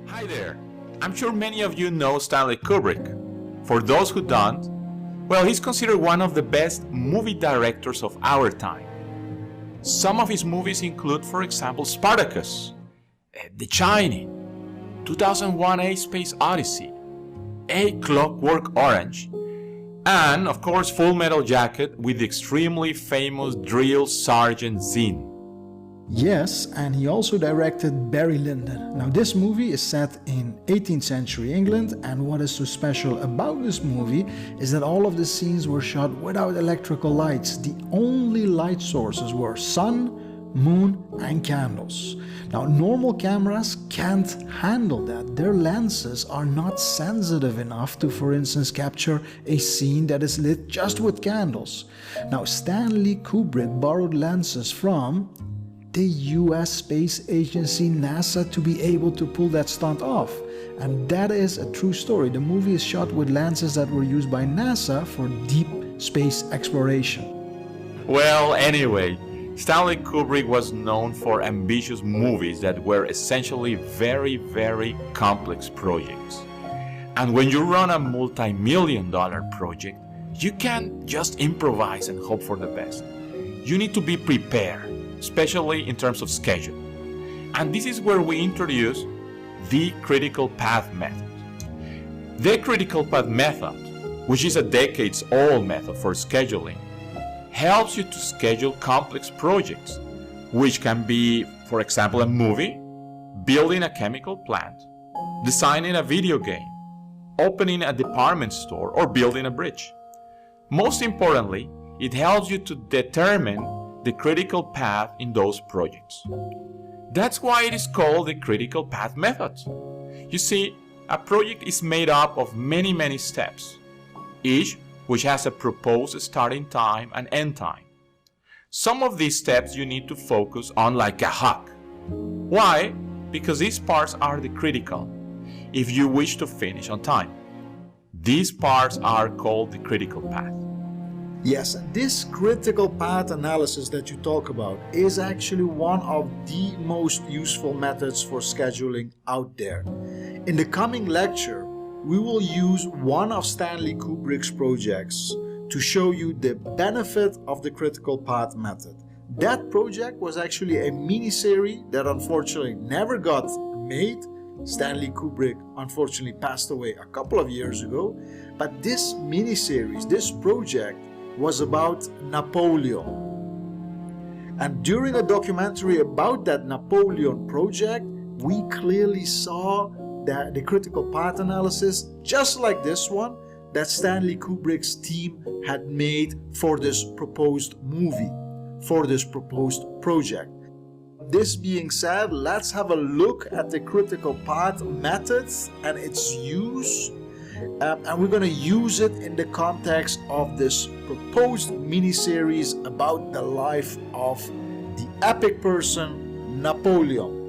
Hi there! I'm sure many of you know Stanley Kubrick. For those who don't, well, he's considered one of the best movie directors of our time. Some of his movies include, for example, Spartacus, The Shining, 2001 A Space Odyssey, A Clockwork Orange, and, of course, Full Metal Jacket with the extremely famous drill sergeant Zinn. Yes, and he also directed Barry Lyndon. Now this movie is set in 18th century England, and what is so special about this movie is that all of the scenes were shot without electrical lights. The only light sources were sun, moon and candles. Now normal cameras can't handle that. Their lenses are not sensitive enough to, for instance, capture a scene that is lit just with candles. Now Stanley Kubrick borrowed lenses from the US Space Agency, NASA, to be able to pull that stunt off. And that is a true story. The movie is shot with lenses that were used by NASA for deep space exploration. Well, anyway, Stanley Kubrick was known for ambitious movies that were essentially very complex projects. And when you run a multi-million-dollar project, you can't just improvise and hope for the best. You need to be prepared, especially in terms of schedule. And this is where we introduce the critical path method. The critical path method, which is a decades-old method for scheduling, helps you to schedule complex projects, which can be, for example, a movie, building a chemical plant, designing a video game, opening a department store, or building a bridge. Most importantly, it helps you to determine the critical path in those projects. That's why it is called the critical path method. You see, a project is made up of many steps, each which has a proposed starting time and end time. Some of these steps you need to focus on like a hawk. Why? Because these parts are the critical if you wish to finish on time. These parts are called the critical path. Yes, this critical path analysis that you talk about is actually one of the most useful methods for scheduling out there. In the coming lecture, we will use one of Stanley Kubrick's projects to show you the benefit of the critical path method. That project was actually a mini-series that unfortunately never got made. Stanley Kubrick unfortunately passed away a couple of years ago, but this mini-series, this project, was about Napoleon. And during a documentary about that Napoleon project, we clearly saw that the critical path analysis, just like this one, that Stanley Kubrick's team had made for this proposed movie, for this proposed project. This being said, let's have a look at the critical path methods and its use. And we're going to use it in the context of this proposed mini-series about the life of the epic person Napoleon.